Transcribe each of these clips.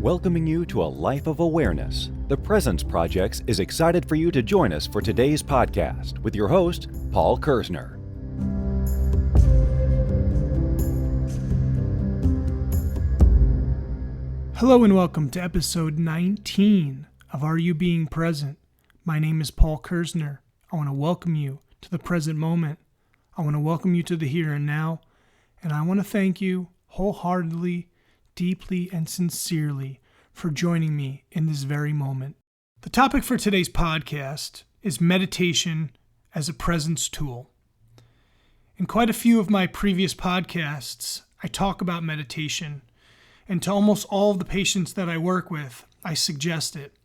Welcoming you to a life of awareness, the Presence Project is excited for you to join us for today's podcast with your host, Paul Kersner. Hello and welcome to episode 19 of Are You Being Present? My name is Paul Kersner. I want to welcome you to the present moment. I want to welcome you to the here and now, and I want to thank you wholeheartedly, deeply, and sincerely for joining me in this very moment. The topic for today's podcast is meditation as a presence tool. In quite a few of my previous podcasts, I talk about meditation, and to almost all of the patients that I work with, I suggest it.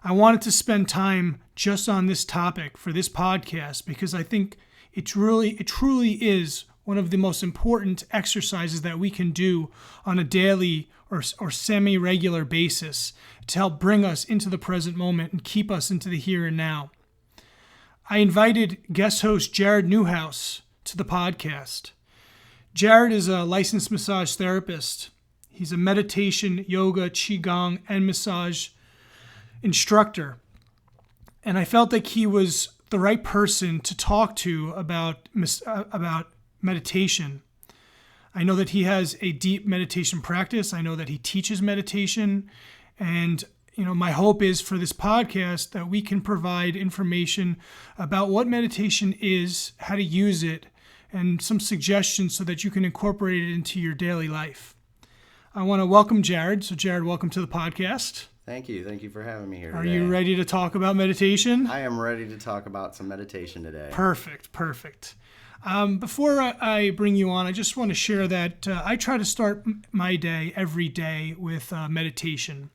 I wanted to spend time just on this topic for this podcast because I think it truly is one of the most important exercises that we can do on a daily or semi-regular basis to help bring us into the present moment and keep us into the here and now. I invited guest host Jarid Neuhaus to the podcast. Jarid is a licensed massage therapist. He's a meditation, yoga, qigong, and massage instructor. And I felt like he was the right person to talk to about meditation. I know that he has a deep meditation practice. I know that he teaches meditation. And, my hope is for this podcast that we can provide information about what meditation is, how to use it, and some suggestions so that you can incorporate it into your daily life. I want to welcome Jarid. So Jarid, welcome to the podcast. Thank you. Thank you for having me here today. Are you ready to talk about meditation? I am ready to talk about some meditation today. Perfect. Before I bring you on, I just want to share that I try to start my day every day with meditation.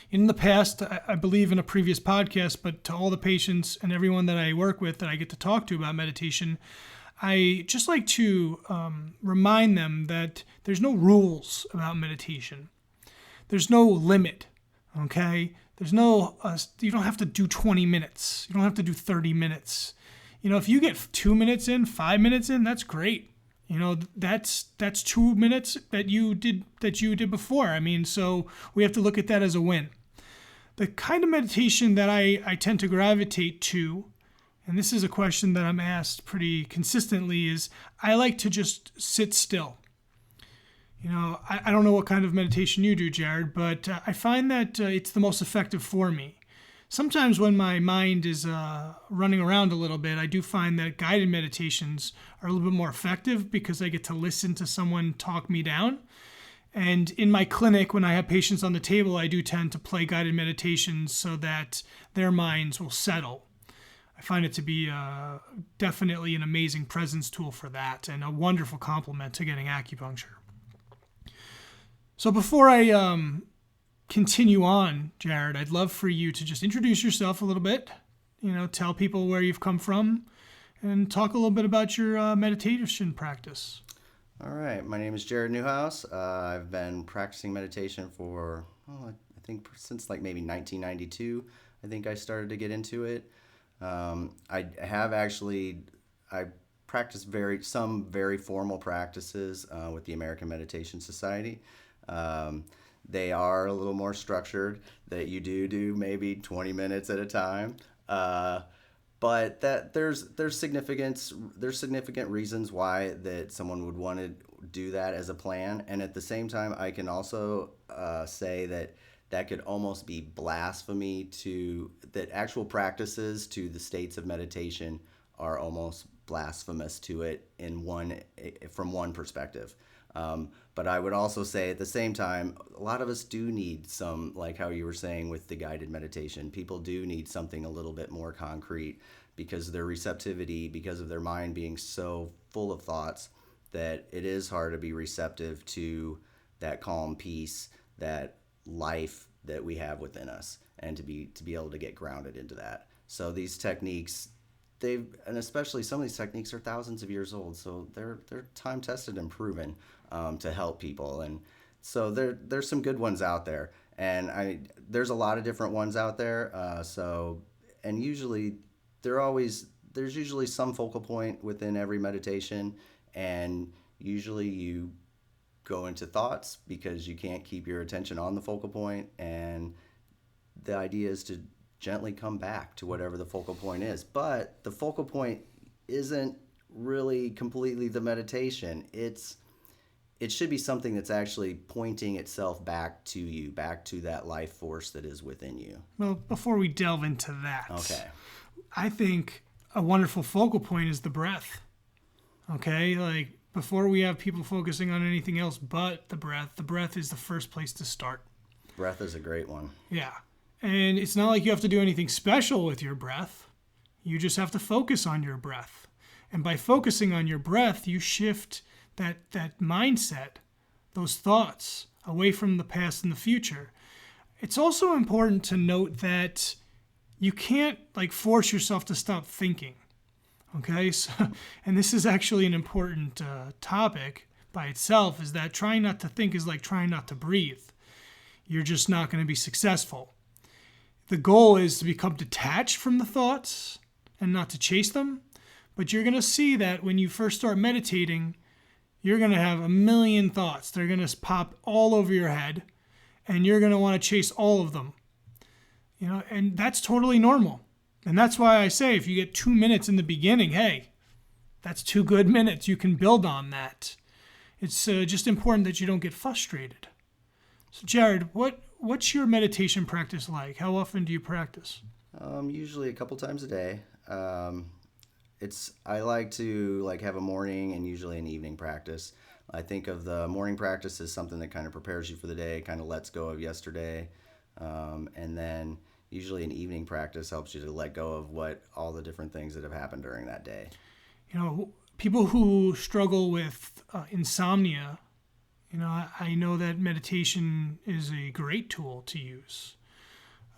In the past, I believe in a previous podcast, but to all the patients and everyone that I work with that I get to talk to about meditation, I just like to remind them that there's no rules about meditation. There's no limit, okay? There's no, you don't have to do 20 minutes. You don't have to do 30 minutes. If you get 2 minutes in, 5 minutes in, that's great. That's 2 minutes that you did before. So we have to look at that as a win. The kind of meditation that I tend to gravitate to, and this is a question that I'm asked pretty consistently, is I like to just sit still. I don't know what kind of meditation you do, Jarid, but I find that it's the most effective for me. Sometimes when my mind is running around a little bit, I do find that guided meditations are a little bit more effective because I get to listen to someone talk me down. And in my clinic, when I have patients on the table, I do tend to play guided meditations so that their minds will settle. I find it to be definitely an amazing presence tool for that and a wonderful complement to getting acupuncture. So before I continue on, Jarid, I'd love for you to just introduce yourself a little bit, tell people where you've come from, and talk a little bit about your meditation practice. All right. My name is Jarid Neuhaus. I've been practicing meditation for, I think since maybe 1992. I think I started to get into it. I practice some very formal practices with the American Meditation Society. They are a little more structured, that you do maybe 20 minutes at a time. But that there's significant reasons why that someone would want to do that as a plan. And at the same time, I can also say that could almost be blasphemy that actual practices to the states of meditation are almost blasphemous to it from one perspective. But I would also say at the same time, a lot of us do need some, like how you were saying with the guided meditation, people do need something a little bit more concrete because of their receptivity, because of their mind being so full of thoughts that it is hard to be receptive to that calm peace, that life that we have within us, and to be able to get grounded into that. So these techniques, and especially some of these techniques are thousands of years old, so they're time tested and proven to help people. And so there's some good ones out there, and there's a lot of different ones out there. And usually there's usually some focal point within every meditation, and usually you go into thoughts because you can't keep your attention on the focal point. And the idea is to gently come back to whatever the focal point is. But the focal point isn't really completely the meditation. It should be something that's actually pointing itself back to you, back to that life force that is within you. Well, before we delve into that, Okay. I think a wonderful focal point is the breath. Okay? Like, before we have people focusing on anything else but the breath is the first place to start. Breath is a great one. Yeah. And it's not like you have to do anything special with your breath. You just have to focus on your breath. And by focusing on your breath, you shift that mindset, those thoughts, away from the past and the future. It's also important to note that you can't force yourself to stop thinking. Okay? So, and this is actually an important topic by itself, is that trying not to think is like trying not to breathe. You're just not going to be successful. The goal is to become detached from the thoughts and not to chase them. But you're going to see that when you first start meditating, you're going to have a million thoughts. They're going to pop all over your head, and you're going to want to chase all of them. And that's totally normal. And that's why I say if you get 2 minutes in the beginning, hey, that's 2 good minutes. You can build on that. It's just important that you don't get frustrated. So, Jared, what's your meditation practice like? How often do you practice? Usually a couple times a day. I like to have a morning and usually an evening practice. I think of the morning practice as something that kind of prepares you for the day, kind of lets go of yesterday. And then usually an evening practice helps you to let go of all the different things that have happened during that day. People who struggle with insomnia, I know that meditation is a great tool to use.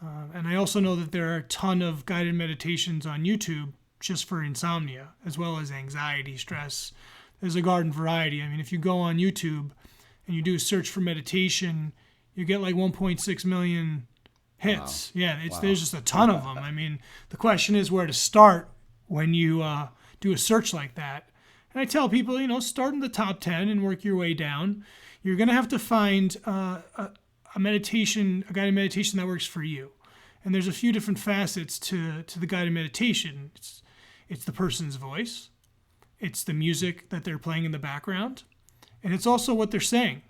And I also know that there are a ton of guided meditations on YouTube just for insomnia, as well as anxiety, stress. There's a garden variety. I mean, if you go on YouTube and you do a search for meditation, you get 1.6 million hits. Wow. Yeah, Wow. There's just a ton of them. I mean, the question is where to start when you do a search like that. And I tell people, start in the top 10 and work your way down. You're going to have to find a guided meditation that works for you. And there's a few different facets to the guided meditation. It's the person's voice. It's the music that they're playing in the background. And it's also what they're saying.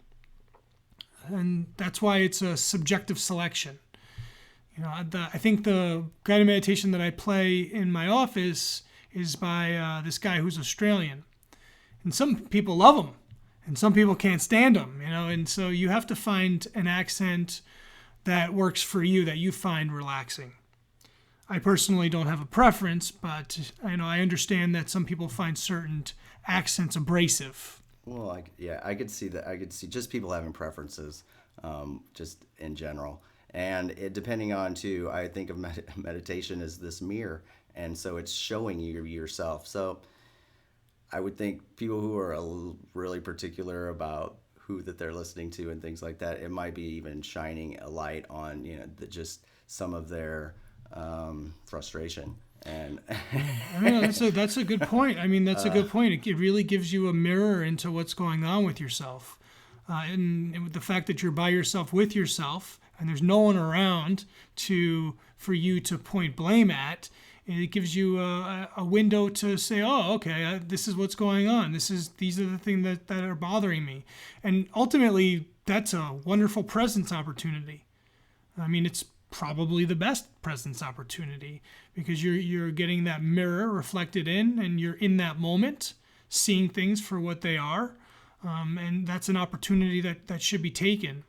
And that's why it's a subjective selection. I think the guided meditation that I play in my office is by this guy who's Australian. And some people love him. And some people can't stand him, And so you have to find an accent that works for you, that you find relaxing. I personally don't have a preference, but I understand that some people find certain accents abrasive. Well, I could see that. I could see just people having preferences, just in general. And depending on, too, I think of meditation as this mirror. And so it's showing you yourself. So I would think people who are really particular about who that they're listening to and things like that, it might be even shining a light on, just some of their frustration. And that's a good point. That's a good point. It really gives you a mirror into what's going on with yourself. And with the fact that you're by yourself with yourself and there's no one around for you to point blame at, it gives you a window to say, oh, okay, this is what's going on. These are the things that are bothering me. And ultimately, that's a wonderful presence opportunity. It's probably the best presence opportunity because you're getting that mirror reflected in and you're in that moment, seeing things for what they are. And that's an opportunity that should be taken.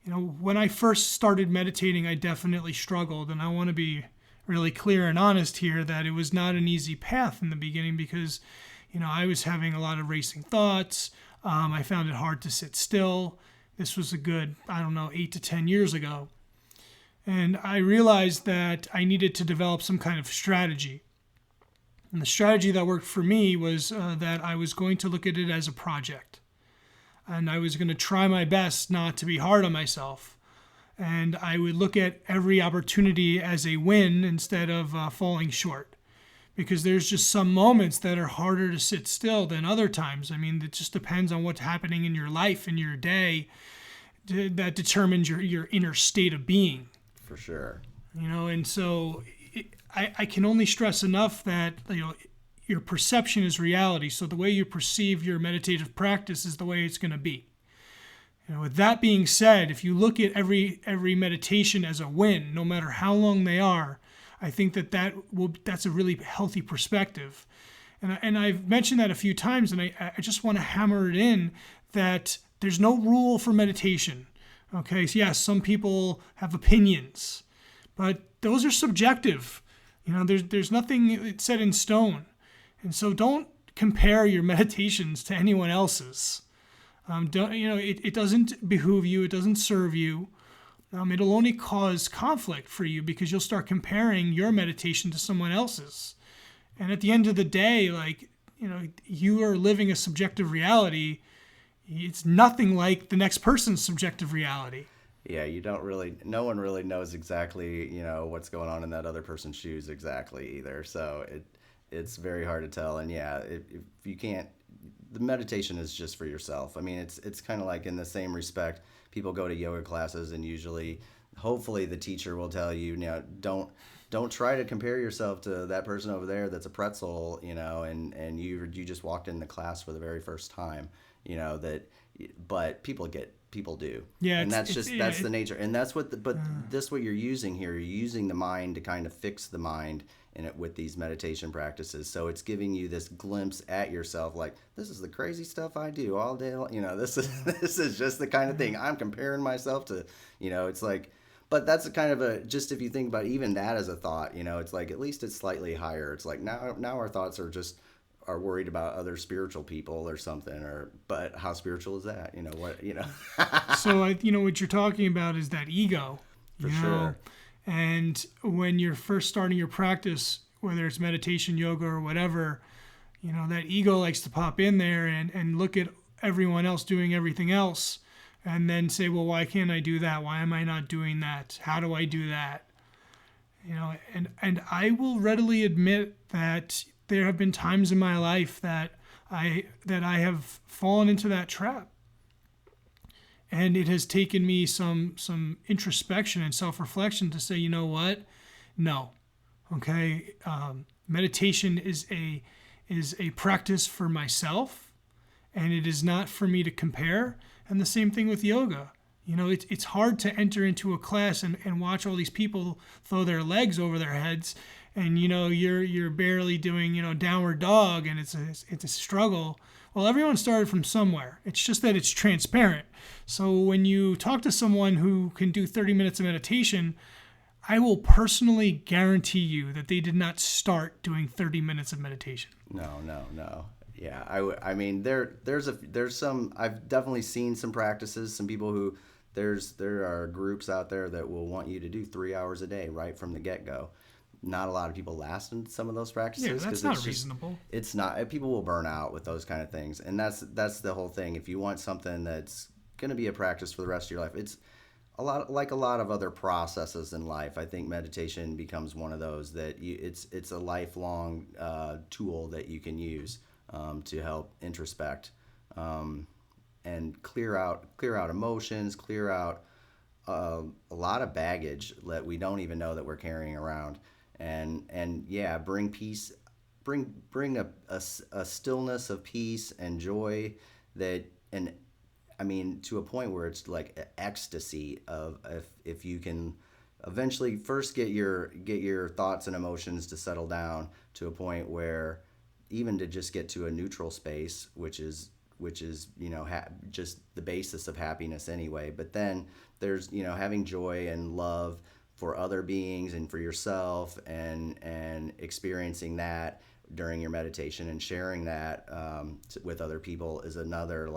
When I first started meditating, I definitely struggled. And I want to be really clear and honest here that it was not an easy path in the beginning because, I was having a lot of racing thoughts. I found it hard to sit still. This was a good, 8 to 10 years ago. And I realized that I needed to develop some kind of strategy. And the strategy that worked for me was that I was going to look at it as a project. And I was going to try my best not to be hard on myself. And I would look at every opportunity as a win instead of falling short. because there's just some moments that are harder to sit still than other times. I mean, it just depends on what's happening in your life, in your day, that determines your inner state of being. For sure. And so I can only stress enough that, your perception is reality. So the way you perceive your meditative practice is the way it's going to be. With that being said, if you look at every meditation as a win, no matter how long they are, I think that's a really healthy perspective. And I've mentioned that a few times, and I just want to hammer it in that there's no rule for meditation. Okay, so yes, some people have opinions, but those are subjective. There's nothing set in stone. And so don't compare your meditations to anyone else's. It doesn't behoove you. It doesn't serve you. It'll only cause conflict for you because you'll start comparing your meditation to someone else's. And at the end of the day, you are living a subjective reality. It's nothing like the next person's subjective reality. Yeah, no one really knows exactly, what's going on in that other person's shoes exactly either. So it's very hard to tell. And yeah, if you can't, the meditation is just for yourself. I mean, it's kind of like in the same respect, people go to yoga classes and hopefully the teacher will tell you, don't try to compare yourself to that person over there that's a pretzel, and you just walked in the class for the very first time, but people do. Yeah. And that's the nature. And that's what what you're using here. You're using the mind to kind of fix the mind with these meditation practices. So it's giving you this glimpse at yourself, like, this is the crazy stuff I do all day long. This is just the kind of thing I'm comparing myself to, it's like, but that's a kind of just if you think about even that as a thought, it's like, at least it's slightly higher. It's like now our thoughts are worried about other spiritual people or something, but how spiritual is that? So what you're talking about is that ego. For sure. And when you're first starting your practice, whether it's meditation, yoga, or whatever, that ego likes to pop in there and look at everyone else doing everything else and then say, well, why can't I do that? Why am I not doing that? How do I do that? And I will readily admit that there have been times in my life that I have fallen into that trap. And it has taken me some introspection and self-reflection to say, you know what? No. Okay. Meditation is a practice for myself, and it is not for me to compare. And the same thing with yoga. It's hard to enter into a class and watch all these people throw their legs over their heads, and you're barely doing downward dog, and it's a struggle. Well, everyone started from somewhere. It's just that it's transparent. So when you talk to someone who can do 30 minutes of meditation, I will personally guarantee you that they did not start doing 30 minutes of meditation. No. Yeah, I mean, there's some, I've definitely seen some practices, some people who, there are groups out there that will want you to do 3 hours a day right from the get-go. Not a lot of people last in some of those practices. Yeah, that's not reasonable. It's not. People will burn out with those kind of things, and that's the whole thing. If you want something that's going to be a practice for the rest of your life, it's a lot of other processes in life. I think meditation becomes one of those that it's a lifelong tool that you can use to help introspect and clear out emotions, clear out a lot of baggage that we don't even know that we're carrying around. And yeah, bring peace, bring a stillness of peace and joy to a point where it's like ecstasy of if you can eventually first get your thoughts and emotions to settle down to a point where even to just get to a neutral space, which is just the basis of happiness anyway. But then there's having joy and love for other beings and for yourself, and experiencing that during your meditation and sharing that with other people is another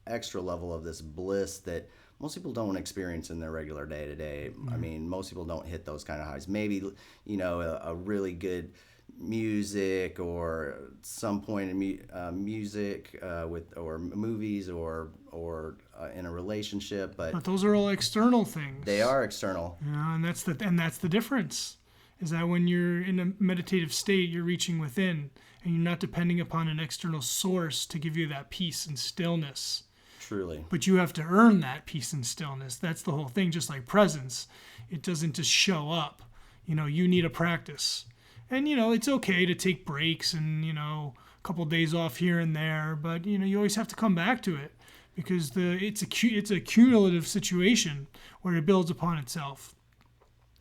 extra level of this bliss that most people don't experience in their regular day-to-day. I mean, most people don't hit those kind of highs. Maybe a really good music or some point in music or movies or in a relationship, but those are all external things. They are external. And that's the difference. is that when you're in a meditative state, you're reaching within and you're not depending upon an external source to give you that peace and stillness. Truly. But you have to earn that peace and stillness. That's the whole thing, just like presence. It doesn't just show up. You need a practice. And, it's okay to take breaks and, a couple of days off here and there, but, you always have to come back to it because it's a cumulative situation where it builds upon itself.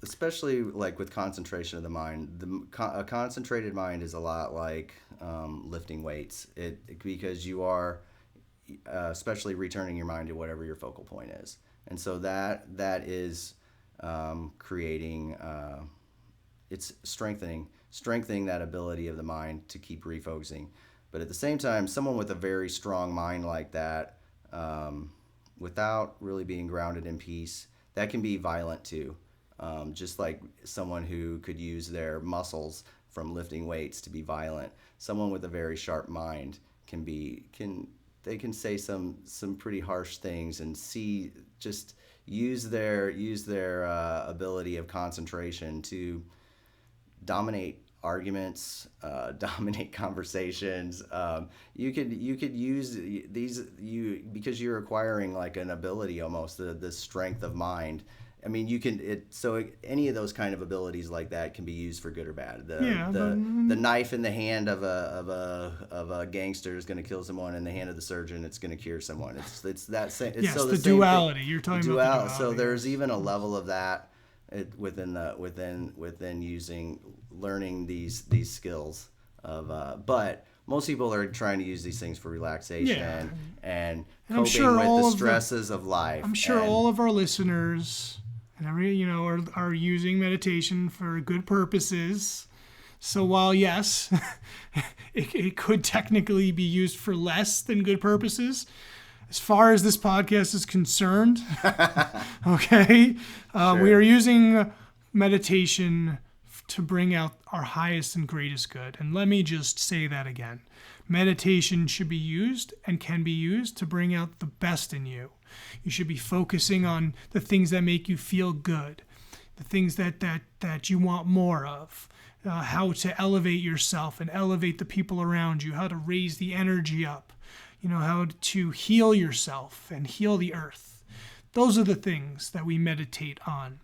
Especially like with concentration of the mind. A concentrated mind is a lot like lifting weights. Because you are especially returning your mind to whatever your focal point is. And so that is creating, it's strengthening that ability of the mind to keep refocusing. But at the same time, someone with a very strong mind like that, without really being grounded in peace, that can be violent too. Just like someone who could use their muscles from lifting weights to be violent. Someone with a very sharp mind can say some pretty harsh things and use their ability of concentration to dominate arguments, dominate conversations. You could use because you're acquiring like an ability almost, the strength of mind. I mean, any of those kind of abilities like that can be used for good or bad. The knife in the hand of a gangster is going to kill someone. In the hand of the surgeon, it's going to cure someone. It's that same. It's yes, so the same duality. Thing. You're talking about the duality. So there's even a level of that within learning these skills of. But most people are trying to use these things for relaxation and coping with the stresses of life. I'm sure all of our listeners and are using meditation for good purposes. So while yes, it could technically be used for less than good purposes, as far as this podcast is concerned, okay, Sure. We are using meditation to bring out our highest and greatest good. And let me just say that again. Meditation should be used and can be used to bring out the best in you. You should be focusing on the things that make you feel good, the things that you want more of, how to elevate yourself and elevate the people around you, how to raise the energy up, how to heal yourself and heal the earth. Those are the things that we meditate on.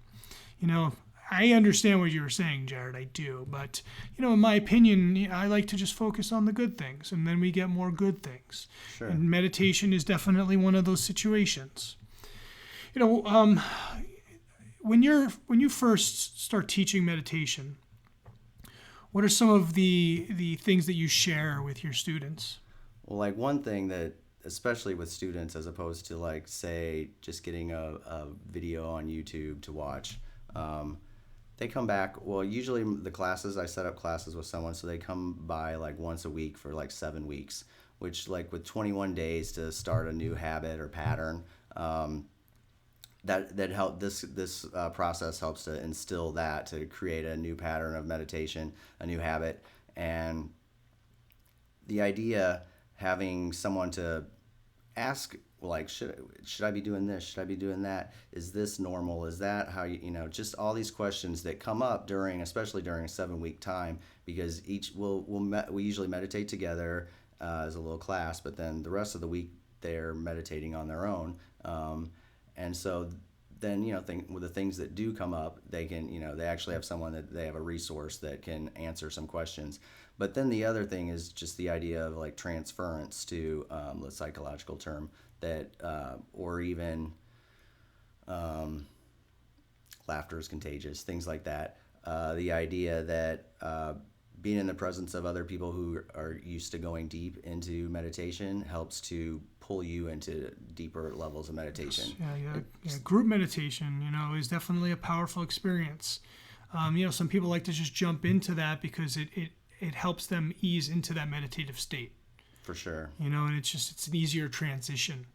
I understand what you were saying, Jared, I do. But, in my opinion, I like to just focus on the good things, and then we get more good things. Sure. And meditation is definitely one of those situations. When you first start teaching meditation, what are some of the things that you share with your students? Well, like one thing that, especially with students, as opposed to like, say, just getting a video on YouTube to watch, they come back. Well, usually I set up classes with someone, so they come by like once a week for like 7 weeks, which like with 21 days to start a new habit or pattern, that help. This process helps to instill that, to create a new pattern of meditation, a new habit. And the idea, having someone to ask, like, should I be doing this? Should I be doing that? Is this normal? Is that how just all these questions that come up especially during a 7-week time, because we usually meditate together as a little class, but then the rest of the week they're meditating on their own. And so then, with the things that do come up, they can, they actually have someone that they have a resource that can answer some questions. But then the other thing is just the idea of like transference to the psychological term that, or even laughter is contagious, things like that. The idea that being in the presence of other people who are used to going deep into meditation helps to pull you into deeper levels of meditation. Yeah. Group meditation, is definitely a powerful experience. Some people like to just jump into that because it helps them ease into that meditative state. For sure. And it's an easier transition.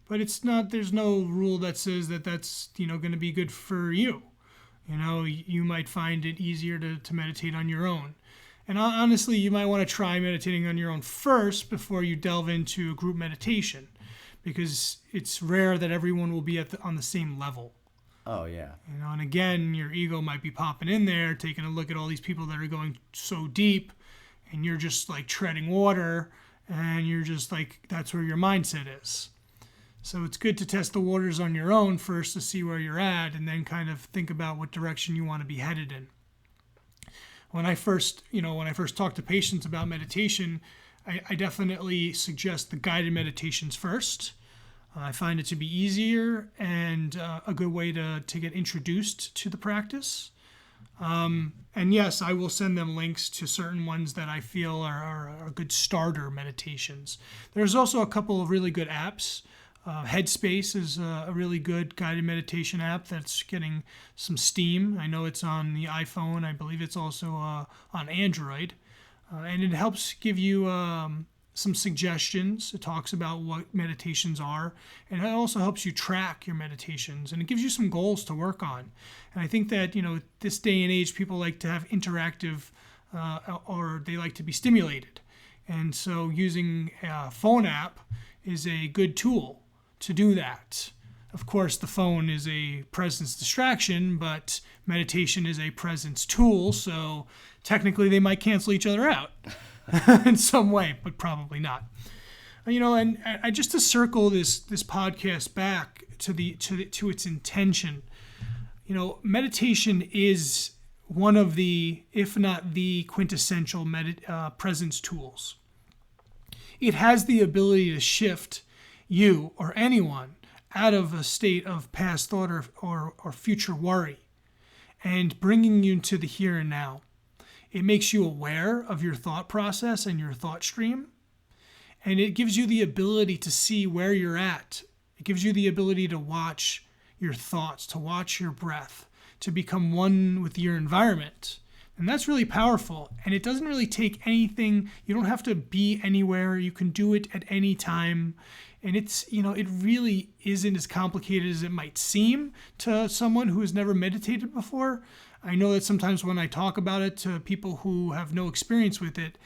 But it's not, there's no rule that says that that's, going to be good for you. You might find it easier to meditate on your own. And honestly, you might want to try meditating on your own first before you delve into a group meditation, because it's rare that everyone will be on the same level. Oh, yeah. And again, your ego might be popping in there, taking a look at all these people that are going so deep, and you're just like treading water, and you're just like, that's where your mindset is. So it's good to test the waters on your own first to see where you're at, and then kind of think about what direction you want to be headed in. When I first talk to patients about meditation, I definitely suggest the guided meditations first. I find it to be easier and a good way to get introduced to the practice. And yes, I will send them links to certain ones that I feel are good starter meditations. There's also a couple of really good apps. Headspace is a really good guided meditation app that's getting some steam. I know it's on the iPhone. I believe it's also on Android. And it helps give you some suggestions. It talks about what meditations are, and it also helps you track your meditations, and it gives you some goals to work on. And I think that, this day and age, people like to have interactive, or they like to be stimulated. And so using a phone app is a good tool to do that. Of course, the phone is a presence distraction, but meditation is a presence tool, so technically they might cancel each other out in some way, but probably not. And I just to circle this podcast back to its intention. Meditation is one of the, if not the quintessential presence tools. It has the ability to shift you or anyone out of a state of past thought or future worry and bringing you to the here and now. It makes you aware of your thought process and your thought stream, and it gives you the ability to see where you're at. It gives you the ability to watch your thoughts, to watch your breath, to become one with your environment. And that's really powerful, and it doesn't really take anything. You don't have to be anywhere. You can do it at any time. And it's, it really isn't as complicated as it might seem to someone who has never meditated before. I know that sometimes when I talk about it to people who have no experience with it,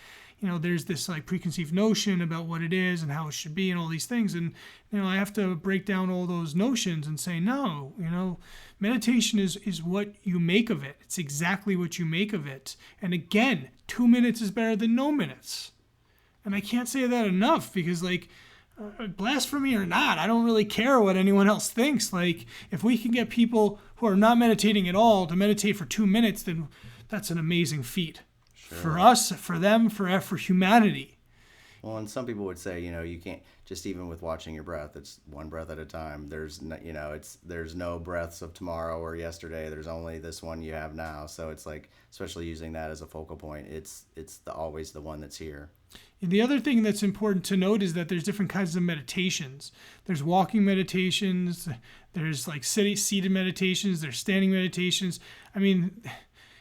there's this like preconceived notion about what it is and how it should be and all these things. And, I have to break down all those notions and say, no, meditation is what you make of it. It's exactly what you make of it. And again, 2 minutes is better than no minutes. And I can't say that enough because blasphemy or not, I don't really care what anyone else thinks. Like, if we can get people who are not meditating at all to meditate for 2 minutes, then that's an amazing feat. Sure. For us, for them, for humanity. Well, and some people would say, you can't, just even with watching your breath, it's one breath at a time. There's no breaths of tomorrow or yesterday. There's only this one you have now. So it's like, especially using that as a focal point, it's always the one that's here. And the other thing that's important to note is that there's different kinds of meditations. There's walking meditations, there's like seated meditations, there's standing meditations. I mean,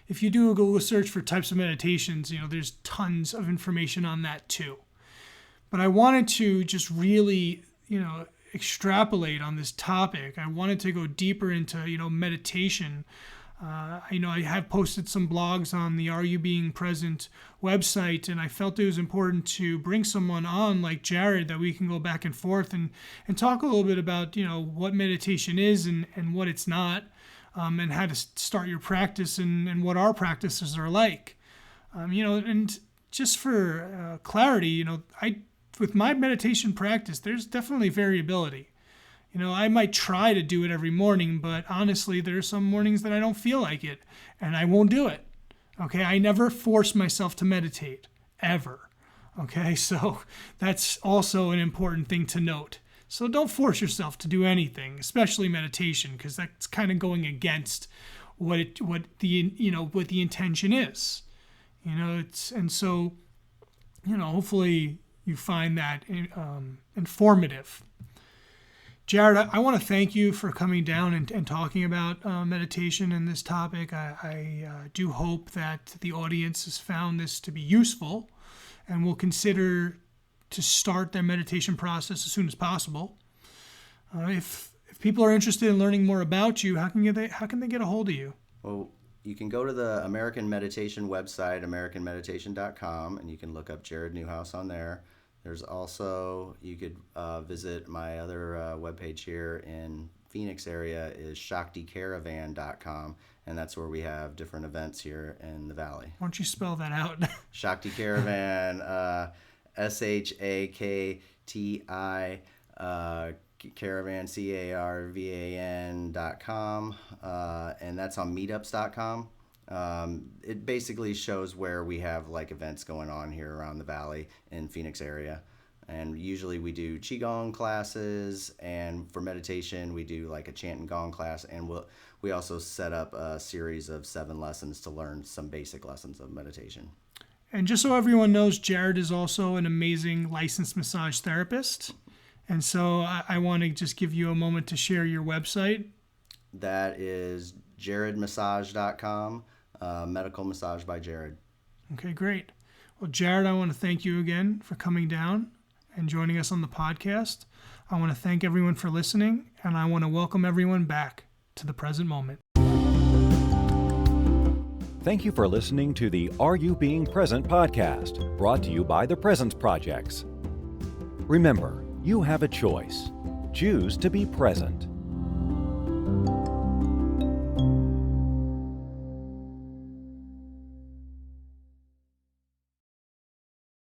if you do a Google search for types of meditations, there's tons of information on that too. But I wanted to just really, extrapolate on this topic. I wanted to go deeper into, meditation. I have posted some blogs on the Are You Being Present website, and I felt it was important to bring someone on like Jarid that we can go back and forth and talk a little bit about, what meditation is and what it's not, and how to start your practice and what our practices are like. And just for clarity, with my meditation practice, there's definitely variability. I might try to do it every morning, but honestly, there are some mornings that I don't feel like it, and I won't do it. Okay, I never force myself to meditate, ever. Okay, so that's also an important thing to note. So don't force yourself to do anything, especially meditation, because that's kind of going against what the intention is. Hopefully you find that informative. Jarid, I want to thank you for coming down and talking about meditation and this topic. I do hope that the audience has found this to be useful and will consider to start their meditation process as soon as possible. If people are interested in learning more about you, how can they get a hold of you? Well, you can go to the American Meditation website, americanmeditation.com, and you can look up Jarid Neuhaus on there. There's also, you could visit my other webpage here in Phoenix area is shakticaravan.com, and that's where we have different events here in the Valley. Why don't you spell that out? Shakti Caravan, SHAKTI, Caravan, CARVAN.com, and that's on meetups.com. It basically shows where we have like events going on here around the Valley in Phoenix area. And usually we do Qigong classes, and for meditation we do like a chant and gong class, and we also set up a series of 7 lessons to learn some basic lessons of meditation. And just so everyone knows, Jarid is also an amazing licensed massage therapist. And so I want to just give you a moment to share your website. That is jaridmassage.com, medical massage by Jarid. Okay, great. Well, Jarid, I want to thank you again for coming down and joining us on the podcast. I want to thank everyone for listening, and I want to welcome everyone back to the present moment. Thank you for listening to the Are You Being Present podcast, brought to you by the Presence Projects. Remember, you have a choice. Choose to be present.